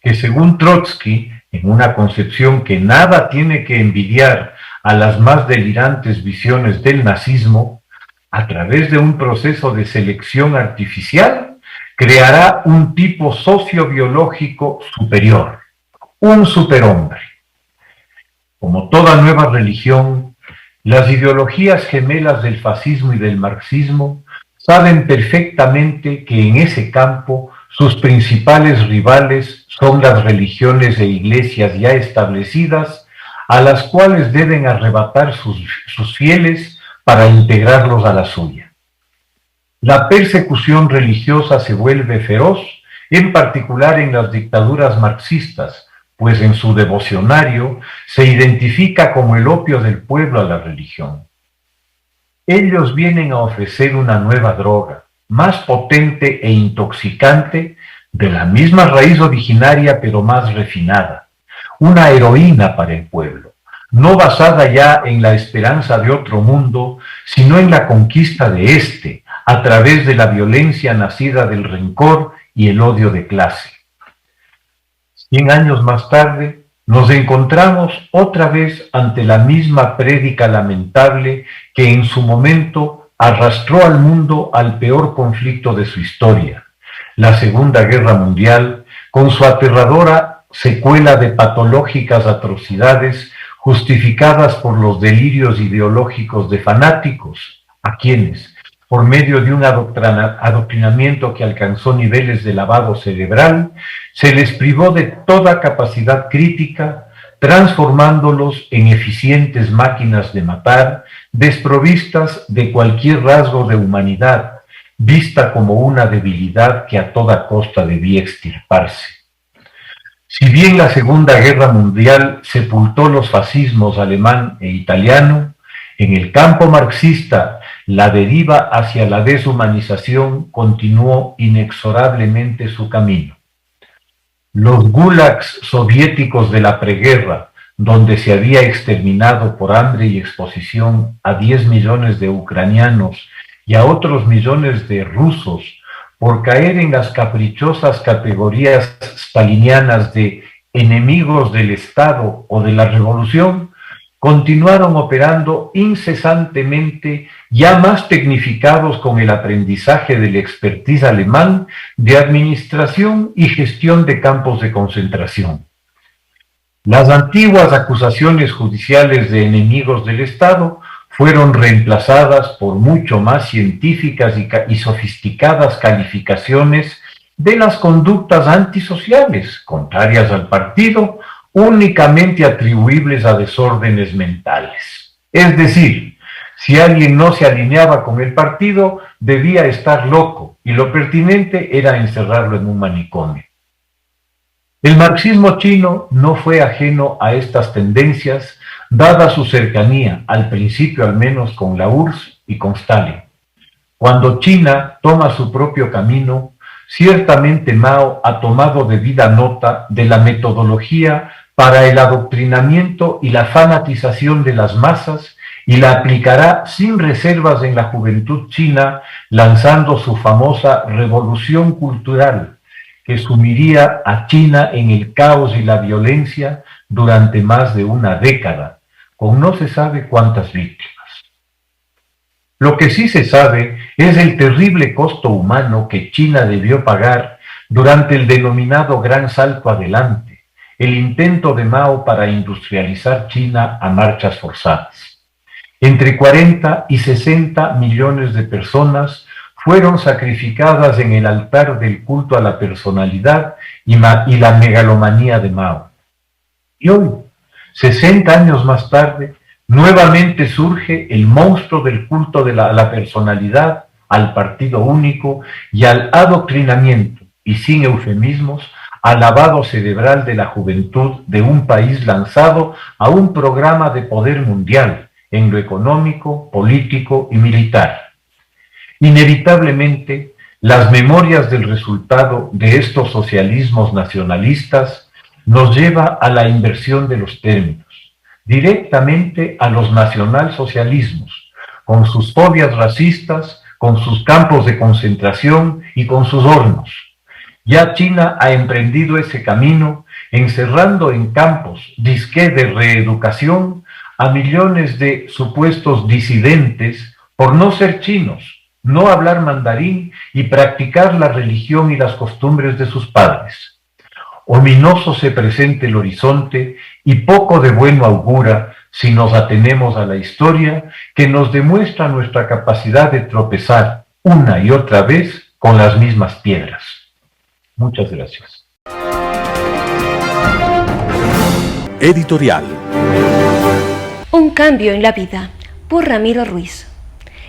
que según Trotsky, en una concepción que nada tiene que envidiar a las más delirantes visiones del nazismo, a través de un proceso de selección artificial, creará un tipo sociobiológico superior, un superhombre. Como toda nueva religión, las ideologías gemelas del fascismo y del marxismo saben perfectamente que en ese campo sus principales rivales son las religiones e iglesias ya establecidas, a las cuales deben arrebatar sus fieles para integrarlos a la suya. La persecución religiosa se vuelve feroz, en particular en las dictaduras marxistas, pues en su devocionario se identifica como el opio del pueblo a la religión. Ellos vienen a ofrecer una nueva droga, más potente e intoxicante, de la misma raíz originaria pero más refinada, una heroína para el pueblo, no basada ya en la esperanza de otro mundo, sino en la conquista de éste, a través de la violencia nacida del rencor y el odio de clase. 100 años más tarde, nos encontramos otra vez ante la misma prédica lamentable que en su momento arrastró al mundo al peor conflicto de su historia, la Segunda Guerra Mundial, con su aterradora secuela de patológicas atrocidades justificadas por los delirios ideológicos de fanáticos, a quienes, por medio de un adoctrinamiento que alcanzó niveles de lavado cerebral, se les privó de toda capacidad crítica, transformándolos en eficientes máquinas de matar, desprovistas de cualquier rasgo de humanidad, vista como una debilidad que a toda costa debía extirparse. Si bien la Segunda Guerra Mundial sepultó los fascismos alemán e italiano, en el campo marxista la deriva hacia la deshumanización continuó inexorablemente su camino. Los gulags soviéticos de la preguerra, donde se había exterminado por hambre y exposición a 10 millones de ucranianos y a otros millones de rusos, por caer en las caprichosas categorías stalinianas de enemigos del Estado o de la revolución, continuaron operando incesantemente ya más tecnificados con el aprendizaje del expertise alemán de administración y gestión de campos de concentración. Las antiguas acusaciones judiciales de enemigos del Estado fueron reemplazadas por mucho más científicas y sofisticadas calificaciones de las conductas antisociales, contrarias al partido, únicamente atribuibles a desórdenes mentales. Es decir, si alguien no se alineaba con el partido, debía estar loco, y lo pertinente era encerrarlo en un manicomio. El marxismo chino no fue ajeno a estas tendencias, dada su cercanía, al principio al menos, con la URSS y con Stalin. Cuando China toma su propio camino, ciertamente Mao ha tomado debida nota de la metodología para el adoctrinamiento y la fanatización de las masas y la aplicará sin reservas en la juventud china, lanzando su famosa revolución cultural, que sumiría a China en el caos y la violencia durante más de una década, con no se sabe cuántas víctimas. Lo que sí se sabe es el terrible costo humano que China debió pagar durante el denominado Gran Salto Adelante, el intento de Mao para industrializar China a marchas forzadas. Entre 40 y 60 millones de personas fueron sacrificadas en el altar del culto a la personalidad y la megalomanía de Mao. Y hoy, 60 años más tarde, nuevamente surge el monstruo del culto a la personalidad, al partido único y al adoctrinamiento, y sin eufemismos, al lavado cerebral de la juventud de un país lanzado a un programa de poder mundial en lo económico, político y militar. Inevitablemente, las memorias del resultado de estos socialismos nacionalistas nos lleva a la inversión de los términos, directamente a los nacionalsocialismos, con sus fobias racistas, con sus campos de concentración y con sus hornos. Ya China ha emprendido ese camino, encerrando en campos disque de reeducación a millones de supuestos disidentes por no ser chinos, no hablar mandarín y practicar la religión y las costumbres de sus padres. Ominoso se presenta el horizonte y poco de bueno augura si nos atenemos a la historia que nos demuestra nuestra capacidad de tropezar una y otra vez con las mismas piedras. Muchas gracias. Editorial. Un cambio en la vida, por Ramiro Ruiz.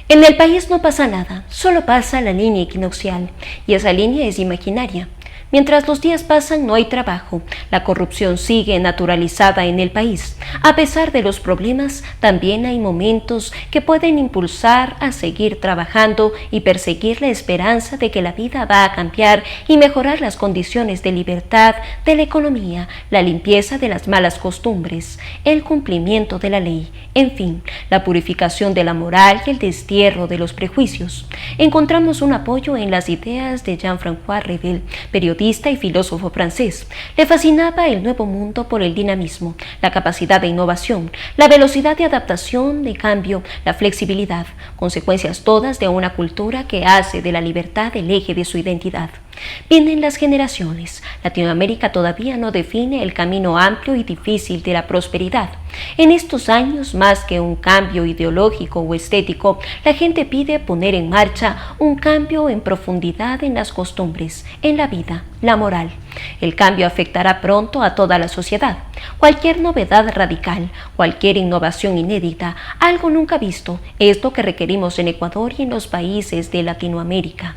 En el país no pasa nada, solo pasa la línea equinoccial, y esa línea es imaginaria. Mientras los días pasan no hay trabajo, la corrupción sigue naturalizada en el país. A pesar de los problemas, también hay momentos que pueden impulsar a seguir trabajando y perseguir la esperanza de que la vida va a cambiar y mejorar las condiciones de libertad, de la economía, la limpieza de las malas costumbres, el cumplimiento de la ley, en fin, la purificación de la moral y el destierro de los prejuicios. Encontramos un apoyo en las ideas de Jean-François Revel, periodista y filósofo francés. Le fascinaba el nuevo mundo por el dinamismo, la capacidad de innovación, la velocidad de adaptación, de cambio, la flexibilidad, consecuencias todas de una cultura que hace de la libertad el eje de su identidad. Vienen las generaciones. Latinoamérica todavía no define el camino amplio y difícil de la prosperidad. En estos años, más que un cambio ideológico o estético, la gente pide poner en marcha un cambio en profundidad en las costumbres, en la vida, la moral. El cambio afectará pronto a toda la sociedad. Cualquier novedad radical, cualquier innovación inédita, algo nunca visto, es lo que requerimos en Ecuador y en los países de Latinoamérica.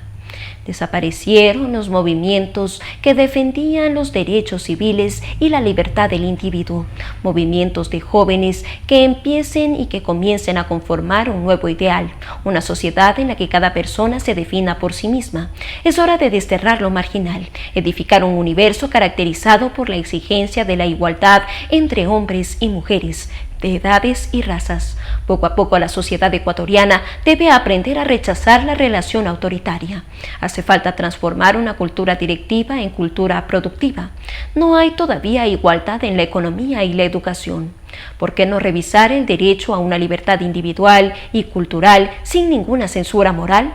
Desaparecieron los movimientos que defendían los derechos civiles y la libertad del individuo, movimientos de jóvenes que empiecen y que comiencen a conformar un nuevo ideal, una sociedad en la que cada persona se defina por sí misma. Es hora de desterrar lo marginal, edificar un universo caracterizado por la exigencia de la igualdad entre hombres y mujeres, de edades y razas. Poco a poco la sociedad ecuatoriana debe aprender a rechazar la relación autoritaria. Hace falta transformar una cultura directiva en cultura productiva. No hay todavía igualdad en la economía y la educación. ¿Por qué no revisar el derecho a una libertad individual y cultural sin ninguna censura moral?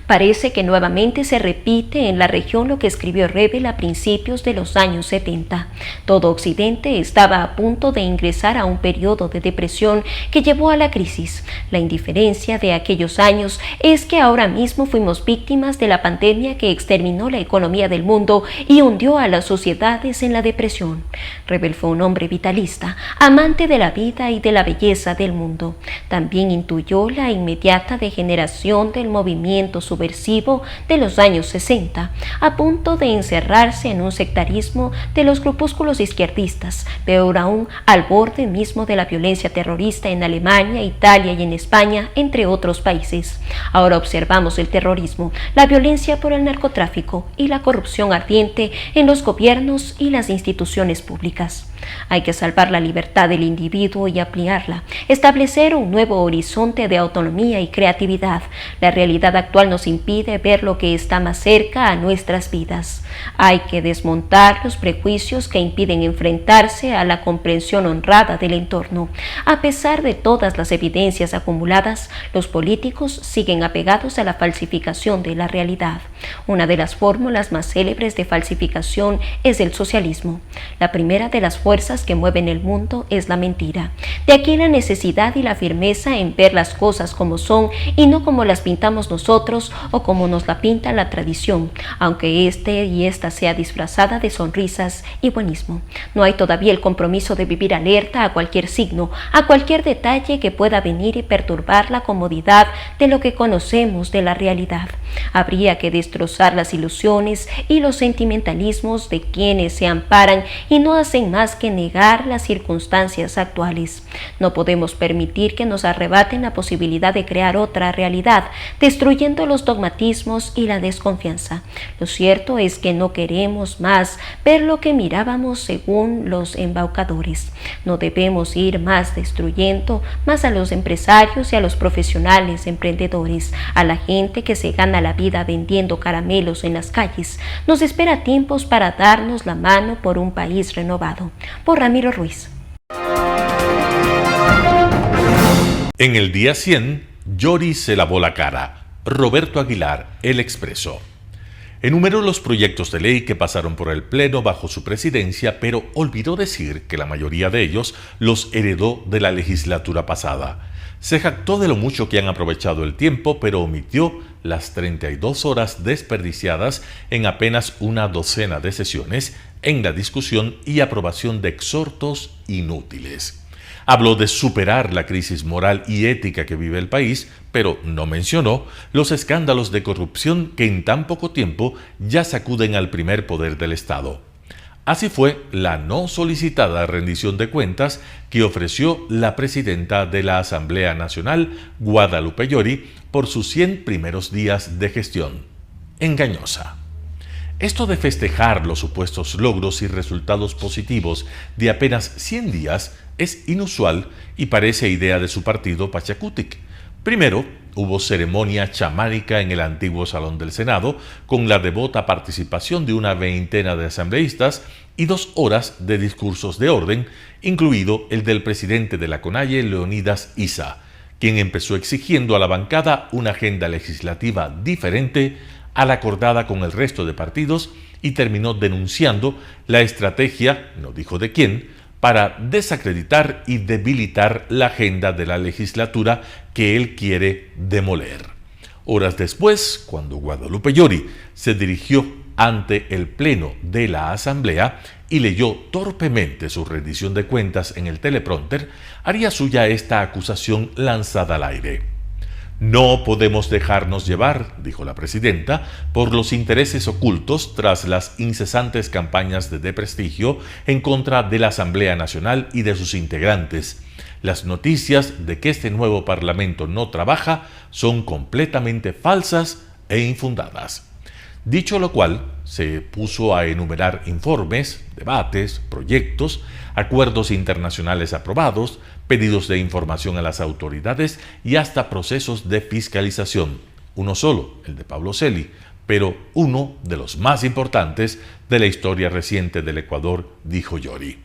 Parece que nuevamente se repite en la región lo que escribió Rebel a principios de los años 70. Todo Occidente estaba a punto de ingresar a un periodo de depresión que llevó a la crisis. La indiferencia de aquellos años es que ahora mismo fuimos víctimas de la pandemia que exterminó la economía del mundo y hundió a las sociedades en la depresión. Rebel fue un hombre vitalista, amante de la vida y de la belleza del mundo. También intuyó la inmediata degeneración del movimiento subversivo de los años 60, a punto de encerrarse en un sectarismo de los grupúsculos izquierdistas, peor aún al borde mismo de la violencia terrorista en Alemania, Italia y en España, entre otros países. Ahora observamos el terrorismo, la violencia por el narcotráfico y la corrupción ardiente en los gobiernos y las instituciones públicas. Hay que salvar la libertad del individuo y ampliarla, establecer un nuevo horizonte de autonomía y creatividad. La realidad actual nos impide ver lo que está más cerca a nuestras vidas. Hay que desmontar los prejuicios que impiden enfrentarse a la comprensión honrada del entorno. A pesar de todas las evidencias acumuladas, los políticos siguen apegados a la falsificación de la realidad. Una de las fórmulas más célebres de falsificación es el socialismo. La primera de las fuerzas que mueven el mundo es la mentira. De aquí la necesidad y la firmeza en ver las cosas como son y no como las pintamos nosotros o como nos la pinta la tradición, aunque esta sea disfrazada de sonrisas y buenismo. No hay todavía el compromiso de vivir alerta a cualquier signo, a cualquier detalle que pueda venir y perturbar la comodidad de lo que conocemos de la realidad. Habría que destrozar las ilusiones y los sentimentalismos de quienes se amparan y no hacen más que negar las circunstancias actuales. No podemos permitir que nos arrebaten la posibilidad de crear otra realidad, destruyendo los dogmatismos y la desconfianza. Lo cierto es que no queremos más ver lo que mirábamos según los embaucadores. No debemos ir más destruyendo más a los empresarios y a los profesionales emprendedores, a la gente que se gana la vida vendiendo caramelos en las calles. Nos espera tiempos para darnos la mano por un país renovado. Por Ramiro Ruiz. En el día 100, Yori se lavó la cara. Roberto Aguilar, El Expreso. Enumeró los proyectos de ley que pasaron por el Pleno bajo su presidencia, pero olvidó decir que la mayoría de ellos los heredó de la legislatura pasada. Se jactó de lo mucho que han aprovechado el tiempo, pero omitió las 32 horas desperdiciadas en apenas una docena de sesiones en la discusión y aprobación de exhortos inútiles. Habló de superar la crisis moral y ética que vive el país, pero no mencionó los escándalos de corrupción que en tan poco tiempo ya sacuden al primer poder del Estado. Así fue la no solicitada rendición de cuentas que ofreció la presidenta de la Asamblea Nacional, Guadalupe Llori, por sus 100 primeros días de gestión. Engañosa. Esto de festejar los supuestos logros y resultados positivos de apenas 100 días es inusual y parece idea de su partido Pachacutic. Primero, hubo ceremonia chamánica en el antiguo Salón del Senado, con la devota participación de una veintena de asambleístas y 2 horas de discursos de orden, incluido el del presidente de la CONAIE, Leonidas Issa, quien empezó exigiendo a la bancada una agenda legislativa diferente a la acordada con el resto de partidos y terminó denunciando la estrategia, no dijo de quién, para desacreditar y debilitar la agenda de la legislatura que él quiere demoler. Horas después, cuando Guadalupe Llori se dirigió ante el Pleno de la Asamblea y leyó torpemente su rendición de cuentas en el teleprompter, haría suya esta acusación lanzada al aire. No podemos dejarnos llevar, dijo la presidenta, por los intereses ocultos tras las incesantes campañas de desprestigio en contra de la Asamblea Nacional y de sus integrantes. Las noticias de que este nuevo Parlamento no trabaja son completamente falsas e infundadas. Dicho lo cual, se puso a enumerar informes, debates, proyectos, acuerdos internacionales aprobados, pedidos de información a las autoridades y hasta procesos de fiscalización. Uno solo, el de Pablo Celi, pero uno de los más importantes de la historia reciente del Ecuador, dijo Llori.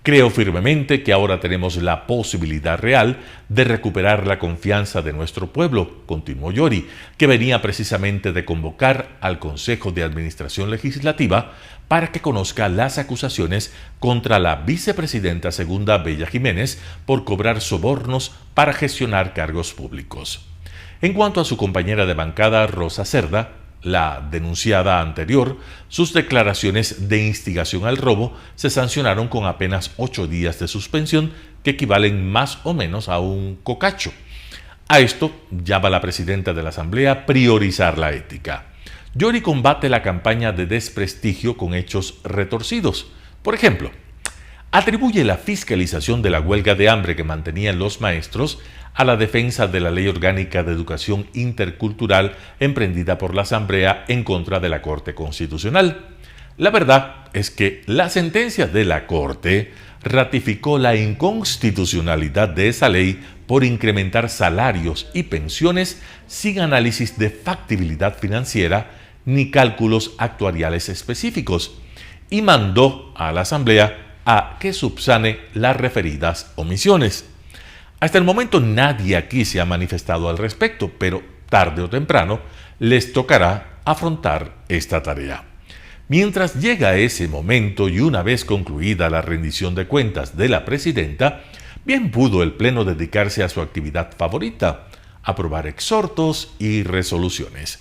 Creo firmemente que ahora tenemos la posibilidad real de recuperar la confianza de nuestro pueblo, continuó Llori, que venía precisamente de convocar al Consejo de Administración Legislativa para que conozca las acusaciones contra la vicepresidenta segunda Bella Jiménez por cobrar sobornos para gestionar cargos públicos. En cuanto a su compañera de bancada, Rosa Cerda, la denunciada anterior, sus declaraciones de instigación al robo se sancionaron con apenas 8 días de suspensión, que equivalen más o menos a un cocacho. A esto llama la presidenta de la Asamblea priorizar la ética. Llori combate la campaña de desprestigio con hechos retorcidos. Por ejemplo, atribuye la fiscalización de la huelga de hambre que mantenían los maestros a la defensa de la Ley Orgánica de Educación Intercultural emprendida por la Asamblea en contra de la Corte Constitucional. La verdad es que la sentencia de la Corte ratificó la inconstitucionalidad de esa ley por incrementar salarios y pensiones sin análisis de factibilidad financiera ni cálculos actuariales específicos, y mandó a la Asamblea a que subsane las referidas omisiones. Hasta el momento nadie aquí se ha manifestado al respecto, pero tarde o temprano les tocará afrontar esta tarea. Mientras llega ese momento y una vez concluida la rendición de cuentas de la presidenta, bien pudo el Pleno dedicarse a su actividad favorita, aprobar exhortos y resoluciones.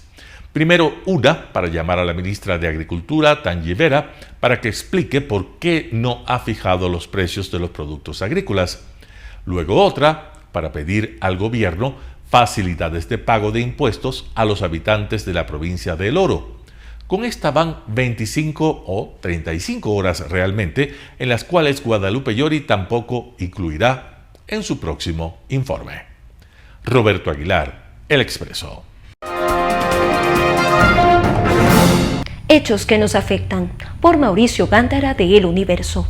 Primero una para llamar a la ministra de Agricultura, Tangi Vera, para que explique por qué no ha fijado los precios de los productos agrícolas. Luego otra para pedir al gobierno facilidades de pago de impuestos a los habitantes de la provincia de El Oro. Con esta van 25 o 35 horas realmente, en las cuales Guadalupe Llori tampoco incluirá en su próximo informe. Roberto Aguilar, El Expreso. Hechos que nos afectan, por Mauricio Gándara de El Universo.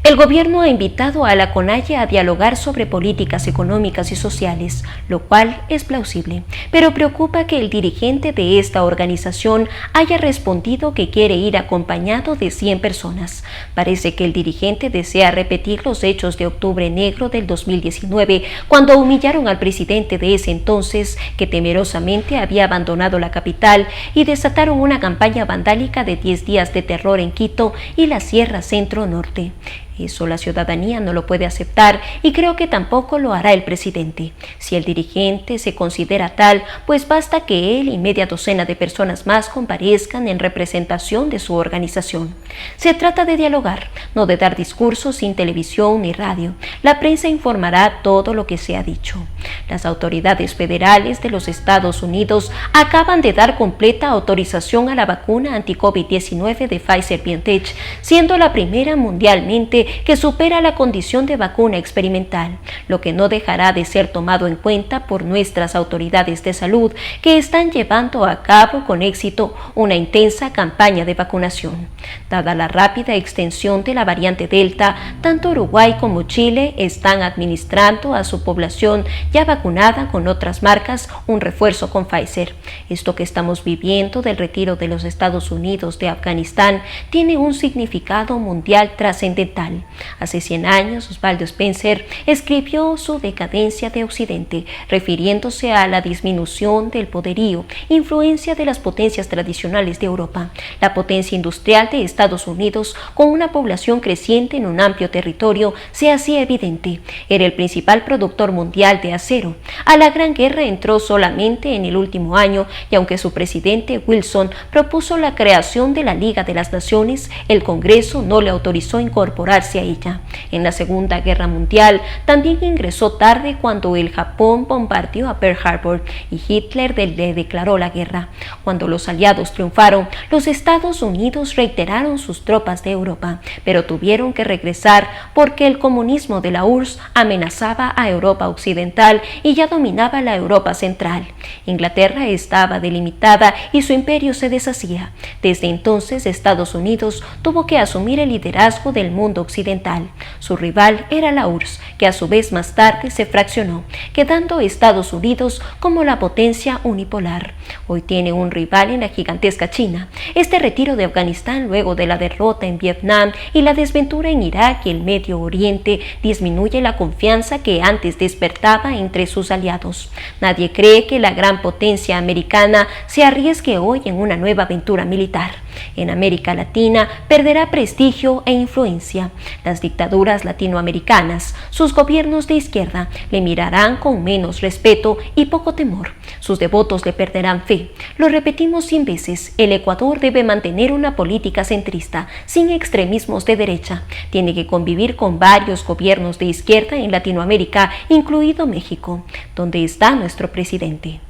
El gobierno ha invitado a la CONAIE a dialogar sobre políticas económicas y sociales, lo cual es plausible, pero preocupa que el dirigente de esta organización haya respondido que quiere ir acompañado de 100 personas. Parece que el dirigente desea repetir los hechos de Octubre Negro del 2019, cuando humillaron al presidente de ese entonces, que temerosamente había abandonado la capital, y desataron una campaña vandálica de 10 días de terror en Quito y la Sierra Centro-Norte. Eso la ciudadanía no lo puede aceptar y creo que tampoco lo hará el presidente. Si el dirigente se considera tal, pues basta que él y media docena de personas más comparezcan en representación de su organización. Se trata de dialogar, no de dar discursos sin televisión ni radio. La prensa informará todo lo que se ha dicho. Las autoridades federales de los Estados Unidos acaban de dar completa autorización a la vacuna anti-COVID-19 de Pfizer-BioNTech, siendo la primera mundialmente que supera la condición de vacuna experimental, lo que no dejará de ser tomado en cuenta por nuestras autoridades de salud, que están llevando a cabo con éxito una intensa campaña de vacunación. Dada la rápida extensión de la variante Delta, tanto Uruguay como Chile están administrando a su población ya vacunada con otras marcas un refuerzo con Pfizer. Esto que estamos viviendo del retiro de los Estados Unidos de Afganistán tiene un significado mundial trascendental. Hace 100 años, Osvaldo Spencer escribió Su decadencia de Occidente, refiriéndose a la disminución del poderío, influencia de las potencias tradicionales de Europa. La potencia industrial de Estados Unidos, con una población creciente en un amplio territorio, se hacía evidente. Era el principal productor mundial de acero. A la Gran Guerra entró solamente en el último año, y aunque su presidente Wilson propuso la creación de la Liga de las Naciones, el Congreso no le autorizó incorporarse hacia ella. En la Segunda Guerra Mundial también ingresó tarde cuando el Japón bombardeó a Pearl Harbor y Hitler le declaró la guerra. Cuando los aliados triunfaron, los Estados Unidos reiteraron sus tropas de Europa, pero tuvieron que regresar porque el comunismo de la URSS amenazaba a Europa Occidental y ya dominaba la Europa Central. Inglaterra estaba delimitada y su imperio se deshacía. Desde entonces, Estados Unidos tuvo que asumir el liderazgo del mundo occidental. Su rival era la URSS, que a su vez más tarde se fraccionó, quedando Estados Unidos como la potencia unipolar. Hoy tiene un rival en la gigantesca China. Este retiro de Afganistán luego de la derrota en Vietnam y la desventura en Irak y el Medio Oriente disminuye la confianza que antes despertaba entre sus aliados. Nadie cree que la gran potencia americana se arriesgue hoy en una nueva aventura militar. En América Latina perderá prestigio e influencia. Las dictaduras latinoamericanas, sus gobiernos de izquierda, le mirarán con menos respeto y poco temor. Sus devotos le perderán fe. Lo repetimos 100 veces, el Ecuador debe mantener una política centrista, sin extremismos de derecha. Tiene que convivir con varios gobiernos de izquierda en Latinoamérica, incluido México, donde está nuestro presidente.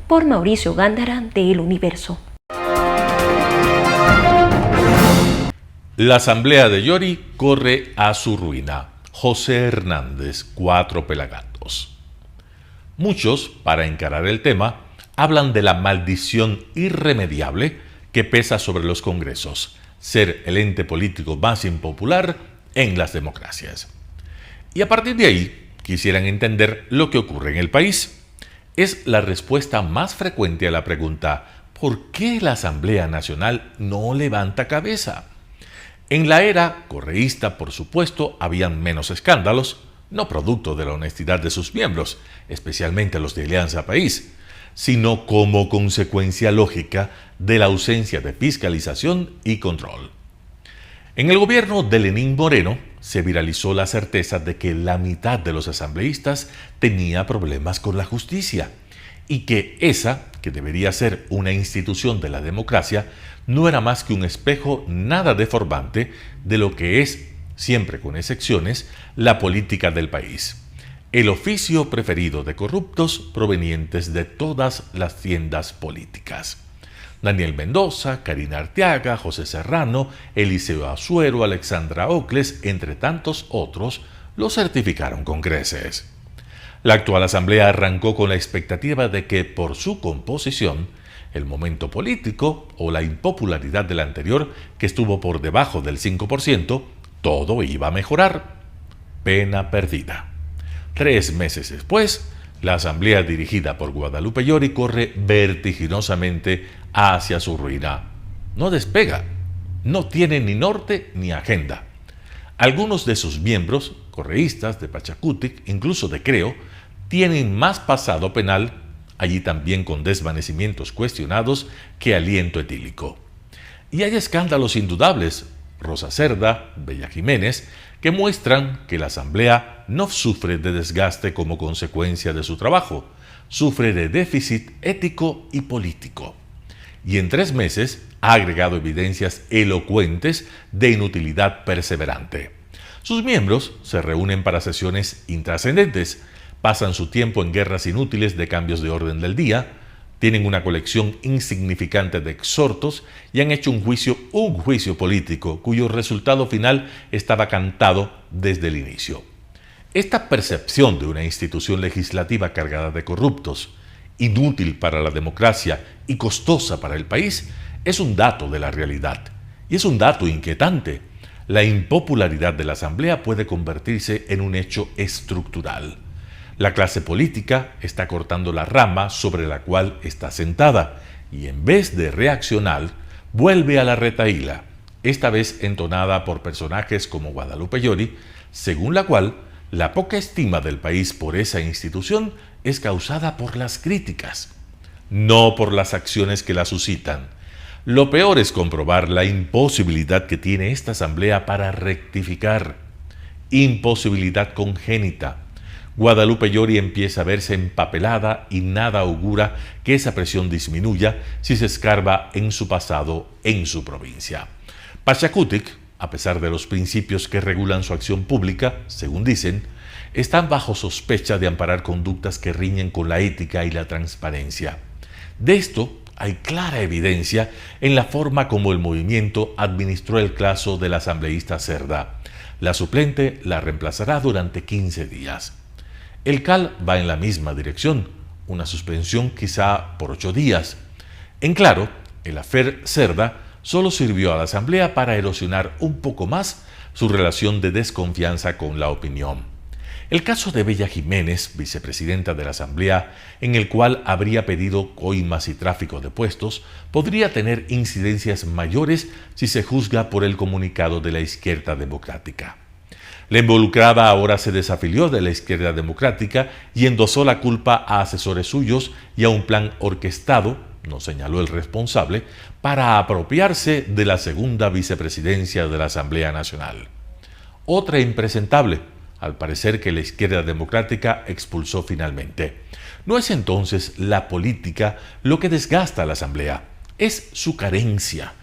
Por Mauricio Gándara, de El Universo. La Asamblea de Yori corre a su ruina. José Hernández, 4 Pelagatos. Muchos, para encarar el tema, hablan de la maldición irremediable que pesa sobre los congresos, ser el ente político más impopular en las democracias. Y a partir de ahí, quisieran entender lo que ocurre en el país. Es la respuesta más frecuente a la pregunta: ¿por qué la Asamblea Nacional no levanta cabeza? En la era correísta, por supuesto, habían menos escándalos, no producto de la honestidad de sus miembros, especialmente los de Alianza País, sino como consecuencia lógica de la ausencia de fiscalización y control. En el gobierno de Lenín Moreno se viralizó la certeza de que la mitad de los asambleístas tenía problemas con la justicia y que esa, que debería ser una institución de la democracia, no era más que un espejo nada deformante de lo que es, siempre con excepciones, la política del país. El oficio preferido de corruptos provenientes de todas las tiendas políticas. Daniel Mendoza, Karina Arteaga, José Serrano, Eliseo Azuero, Alexandra Ocles, entre tantos otros, lo certificaron con creces. La actual asamblea arrancó con la expectativa de que, por su composición, el momento político o la impopularidad del anterior, que estuvo por debajo del 5%, todo iba a mejorar. Pena perdida. 3 meses después, la asamblea dirigida por Guadalupe Llori corre vertiginosamente hacia su ruina. No despega, no tiene ni norte ni agenda. Algunos de sus miembros, correístas de Pachacutic, incluso de Creo, tienen más pasado penal, allí también con desvanecimientos cuestionados, que aliento etílico. Y hay escándalos indudables, Rosa Cerda, Bella Jiménez, que muestran que la Asamblea no sufre de desgaste como consecuencia de su trabajo, sufre de déficit ético y político. Y en 3 meses ha agregado evidencias elocuentes de inutilidad perseverante. Sus miembros se reúnen para sesiones intrascendentes, pasan su tiempo en guerras inútiles de cambios de orden del día, tienen una colección insignificante de exhortos y han hecho un juicio político cuyo resultado final estaba cantado desde el inicio. Esta percepción de una institución legislativa cargada de corruptos, inútil para la democracia y costosa para el país, es un dato de la realidad. Y es un dato inquietante. La impopularidad de la Asamblea puede convertirse en un hecho estructural. La clase política está cortando la rama sobre la cual está sentada y en vez de reaccionar, vuelve a la retahíla, esta vez entonada por personajes como Guadalupe Llori, según la cual la poca estima del país por esa institución es causada por las críticas, no por las acciones que la suscitan. Lo peor es comprobar la imposibilidad que tiene esta asamblea para rectificar. Imposibilidad congénita. Guadalupe Llori empieza a verse empapelada y nada augura que esa presión disminuya si se escarba en su pasado en su provincia. Pachacutic, a pesar de los principios que regulan su acción pública, según dicen, están bajo sospecha de amparar conductas que riñen con la ética y la transparencia. De esto hay clara evidencia en la forma como el movimiento administró el caso del asambleísta Cerda. La suplente la reemplazará durante 15 días. El CAL va en la misma dirección, una suspensión quizá por 8 días. En claro, el afer Cerda solo sirvió a la Asamblea para erosionar un poco más su relación de desconfianza con la opinión. El caso de Bella Jiménez, vicepresidenta de la Asamblea, en el cual habría pedido coimas y tráfico de puestos, podría tener incidencias mayores si se juzga por el comunicado de la Izquierda Democrática. La involucrada ahora se desafilió de la Izquierda Democrática y endosó la culpa a asesores suyos y a un plan orquestado, nos señaló el responsable, para apropiarse de la segunda vicepresidencia de la Asamblea Nacional. Otra impresentable, al parecer, que la Izquierda Democrática expulsó finalmente. No es entonces la política lo que desgasta a la Asamblea, es su carencia.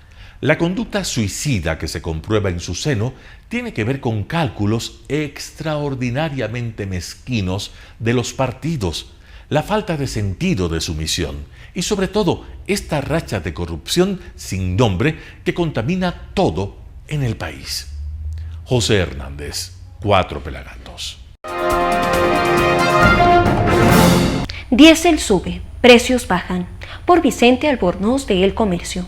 La conducta suicida que se comprueba en su seno tiene que ver con cálculos extraordinariamente mezquinos de los partidos, la falta de sentido de su misión y sobre todo esta racha de corrupción sin nombre que contamina todo en el país. José Hernández, 4 Pelagatos. Diésel sube, precios bajan. Por Vicente Albornoz de El Comercio.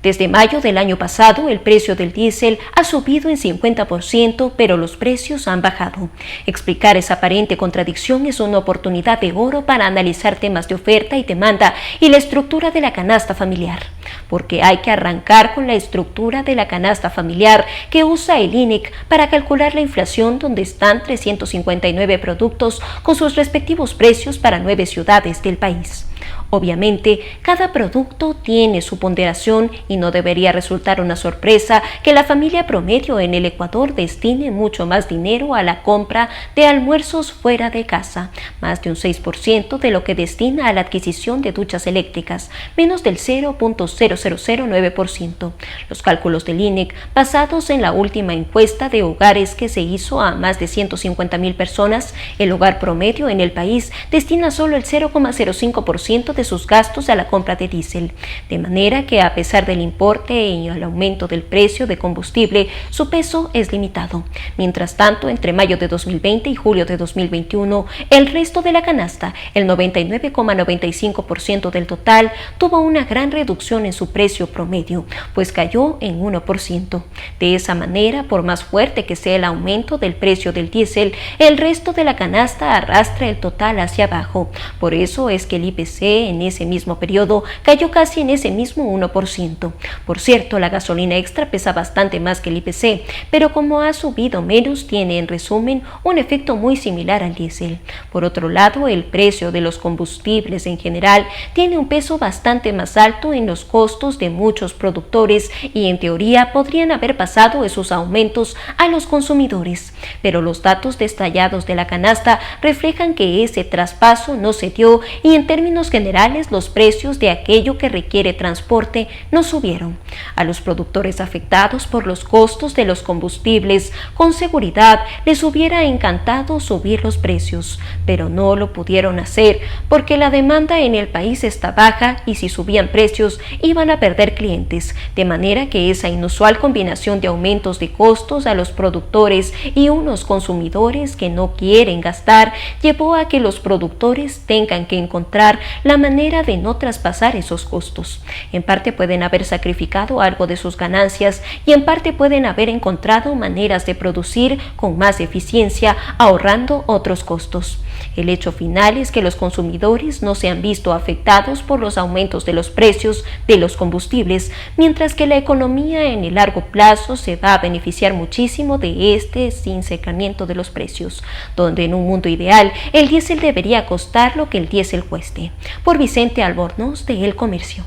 Desde mayo del año pasado, el precio del diésel ha subido en 50%, pero los precios han bajado. Explicar esa aparente contradicción es una oportunidad de oro para analizar temas de oferta y demanda y la estructura de la canasta familiar. Porque hay que arrancar con la estructura de la canasta familiar que usa el INEC para calcular la inflación, donde están 359 productos con sus respectivos precios para 9 ciudades del país. Obviamente, cada producto tiene su ponderación y no debería resultar una sorpresa que la familia promedio en el Ecuador destine mucho más dinero a la compra de almuerzos fuera de casa, más de un 6% de lo que destina a la adquisición de duchas eléctricas, menos del 0.0009%. Los cálculos del INEC, basados en la última encuesta de hogares que se hizo a más de 150.000 personas, el hogar promedio en el país destina solo el 0.05% de sus gastos a la compra de diésel, de manera que a pesar del importe y el aumento del precio de combustible, su peso es limitado. Mientras tanto, entre mayo de 2020 y julio de 2021, el resto de la canasta, el 99,95% del total, tuvo una gran reducción en su precio promedio, pues cayó en 1%. De esa manera, por más fuerte que sea el aumento del precio del diésel, el resto de la canasta arrastra el total hacia abajo. Por eso es que el IPC en ese mismo periodo cayó casi en ese mismo 1%. Por cierto, la gasolina extra pesa bastante más que el IPC, pero como ha subido menos, tiene en resumen un efecto muy similar al diésel. Por otro lado, el precio de los combustibles en general tiene un peso bastante más alto en los costos de muchos productores y en teoría podrían haber pasado esos aumentos a los consumidores. Pero los datos detallados de la canasta reflejan que ese traspaso no se dio y en términos generales los precios de aquello que requiere transporte no subieron. A los productores afectados por los costos de los combustibles, con seguridad les hubiera encantado subir los precios, pero no lo pudieron hacer porque la demanda en el país está baja y si subían precios iban a perder clientes, de manera que esa inusual combinación de aumentos de costos a los productores y unos consumidores que no quieren gastar llevó a que los productores tengan que encontrar la manera de no traspasar esos costos. En parte pueden haber sacrificado algo de sus ganancias y en parte pueden haber encontrado maneras de producir con más eficiencia, ahorrando otros costos. El hecho final es que los consumidores no se han visto afectados por los aumentos de los precios de los combustibles, mientras que la economía en el largo plazo se va a beneficiar muchísimo de este sinceramiento de los precios, donde en un mundo ideal el diésel debería costar lo que el diésel cueste. Por Vicente Albornoz de El Comercio.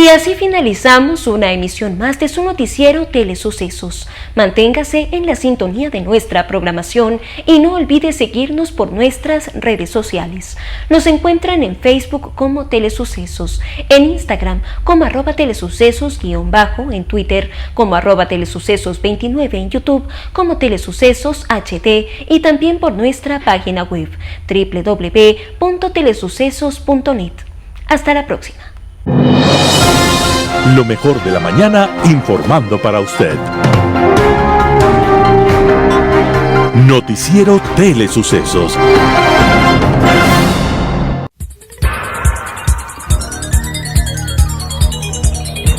Y así finalizamos una emisión más de su noticiero Telesucesos. Manténgase en la sintonía de nuestra programación y no olvide seguirnos por nuestras redes sociales. Nos encuentran en Facebook como Telesucesos, en Instagram como @telesucesos_, en Twitter como @telesucesos29, en YouTube como Telesucesos HD y también por nuestra página web www.telesucesos.net. Hasta la próxima. Lo mejor de la mañana informando para usted. Noticiero Telesucesos.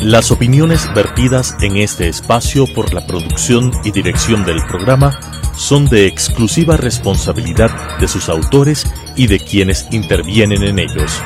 Las opiniones vertidas en este espacio por la producción y dirección del programa son de exclusiva responsabilidad de sus autores y de quienes intervienen en ellos.